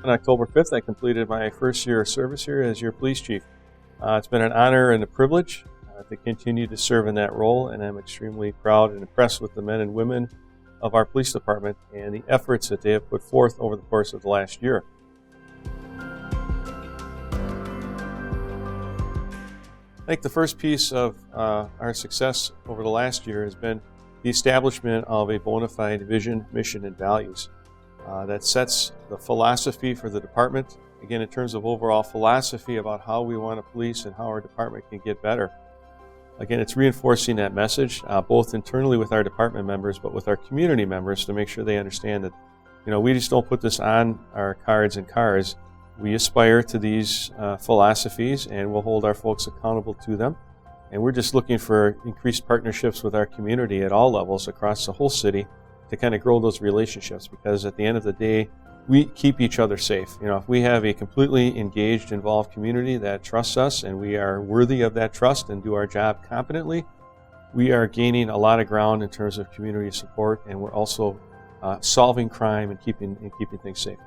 On October 5th, I completed my first year of service here as your police chief. It's been an honor and a privilege to continue to serve in that role, and I'm extremely proud and impressed with the men and women of our police department and the efforts that they have put forth over the course of the last year. I think the first piece of our success over the last year has been the establishment of a bona fide vision, mission, and values that sets the philosophy for the department, again, in terms of overall philosophy about how we want to police and how our department can get better. Again, it's reinforcing that message, both internally with our department members, but with our community members to make sure they understand that, we just don't put this on our cards and cars. We aspire to these philosophies, and we'll hold our folks accountable to them. And we're just looking for increased partnerships with our community at all levels across the whole city to kind of grow those relationships, because at the end of the day, we keep each other safe. If we have a completely engaged, involved community that trusts us and we are worthy of that trust and do our job competently, we are gaining a lot of ground in terms of community support, and we're also solving crime and keeping things safe.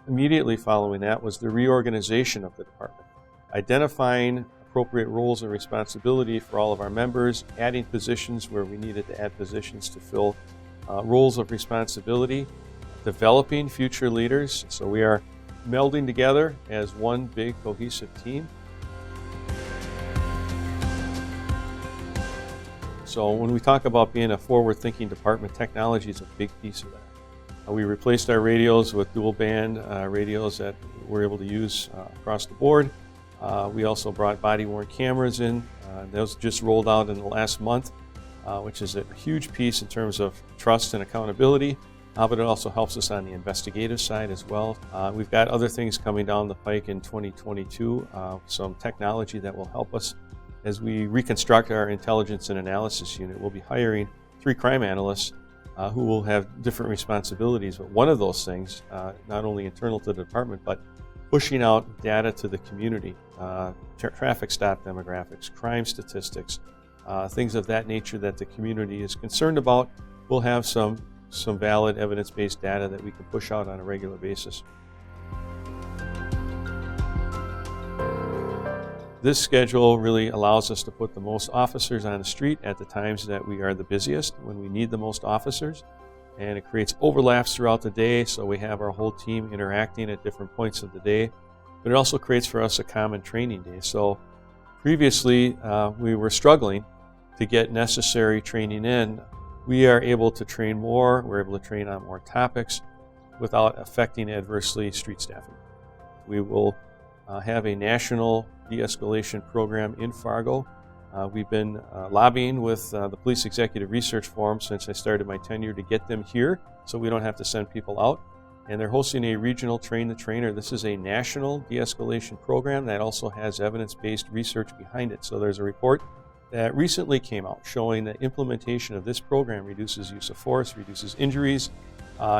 Immediately following that was the reorganization of the department, identifying appropriate roles and responsibility for all of our members, adding positions where we needed to add positions to fill roles of responsibility, developing future leaders. So we are melding together as one big cohesive team. So when we talk about being a forward-thinking department, technology is a big piece of that. We replaced our radios with dual band radios that we're able to use across the board. We also brought body-worn cameras in. Those just rolled out in the last month, which is a huge piece in terms of trust and accountability, but it also helps us on the investigative side as well. We've got other things coming down the pike in 2022, some technology that will help us as we reconstruct our intelligence and analysis unit. We'll be hiring 3 crime analysts who will have different responsibilities, but one of those things, not only internal to the department, but pushing out data to the community, traffic stop demographics, crime statistics, things of that nature that the community is concerned about. We'll have some valid evidence-based data that we can push out on a regular basis. This schedule really allows us to put the most officers on the street at the times that we are the busiest, when we need the most officers. And it creates overlaps throughout the day, so we have our whole team interacting at different points of the day. But it also creates for us a common training day. So previously, we were struggling to get necessary training in. We are able to train more, we're able to train on more topics without affecting adversely street staffing. We will have a national de-escalation program in Fargo. We've been lobbying with the Police Executive Research Forum since I started my tenure to get them here so we don't have to send people out. And they're hosting a regional Train the Trainer. This is a national de-escalation program that also has evidence-based research behind it. So there's a report that recently came out showing that implementation of this program reduces use of force, reduces injuries,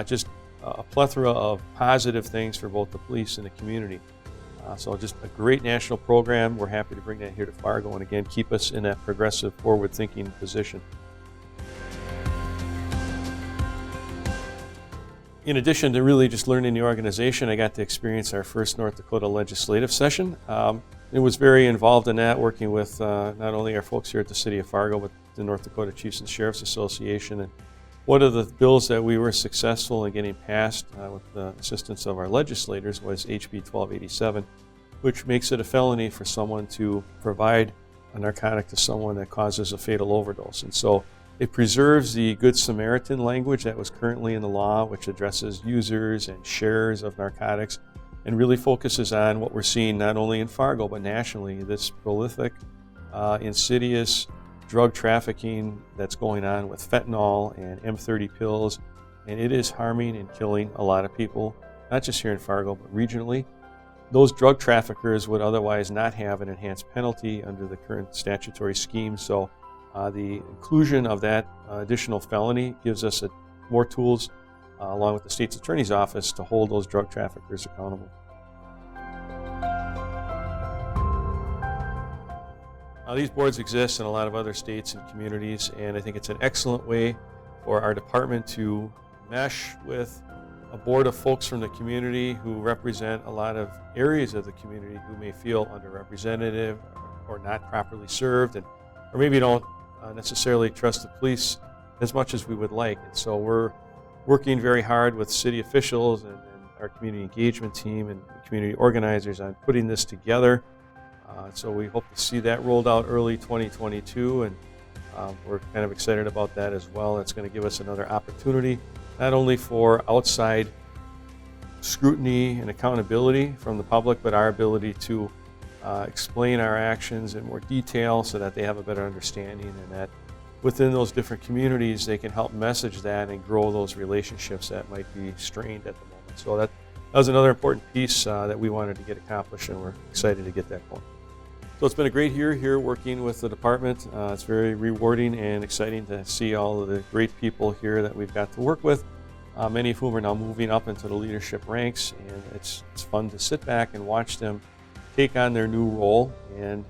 just a plethora of positive things for both the police and the community. So just a great national program. We're happy to bring that here to Fargo and again keep us in that progressive, forward-thinking position. In addition to really just learning the organization, I got to experience our first North Dakota legislative session. It was very involved in that, working with not only our folks here at the City of Fargo, but the North Dakota Chiefs and Sheriffs Association. And one of the bills that we were successful in getting passed with the assistance of our legislators was HB 1287, which makes it a felony for someone to provide a narcotic to someone that causes a fatal overdose. And so it preserves the Good Samaritan language that was currently in the law, which addresses users and sharers of narcotics, and really focuses on what we're seeing not only in Fargo, but nationally, this prolific, insidious drug trafficking that's going on with fentanyl and M30 pills, and it is harming and killing a lot of people, not just here in Fargo, but regionally. Those drug traffickers would otherwise not have an enhanced penalty under the current statutory scheme, so the inclusion of that additional felony gives us more tools, along with the state's attorney's office, to hold those drug traffickers accountable. These boards exist in a lot of other states and communities, and I think it's an excellent way for our department to mesh with a board of folks from the community who represent a lot of areas of the community who may feel underrepresented or not properly served, or maybe don't necessarily trust the police as much as we would like. And so we're working very hard with city officials and our community engagement team and community organizers on putting this together. So we hope to see that rolled out early 2022, and we're kind of excited about that as well. It's going to give us another opportunity, not only for outside scrutiny and accountability from the public, but our ability to explain our actions in more detail so that they have a better understanding, and that within those different communities they can help message that and grow those relationships that might be strained at the moment. So that was another important piece that we wanted to get accomplished, and we're excited to get that going. So it's been a great year here working with the department. It's very rewarding and exciting to see all of the great people here that we've got to work with, many of whom are now moving up into the leadership ranks, and it's fun to sit back and watch them take on their new role and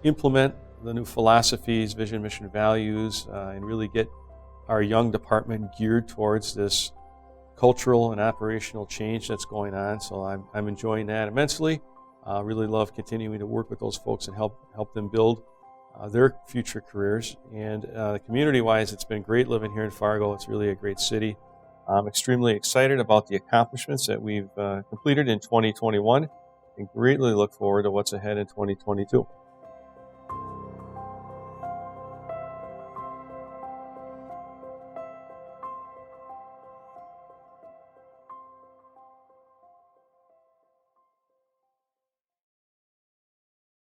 implement the new philosophies, vision, mission, values, and really get our young department geared towards this cultural and operational change that's going on. So I'm enjoying that immensely. Really love continuing to work with those folks and help them build their future careers. And community-wise, it's been great living here in Fargo. It's really a great city. I'm extremely excited about the accomplishments that we've completed in 2021 and greatly look forward to what's ahead in 2022.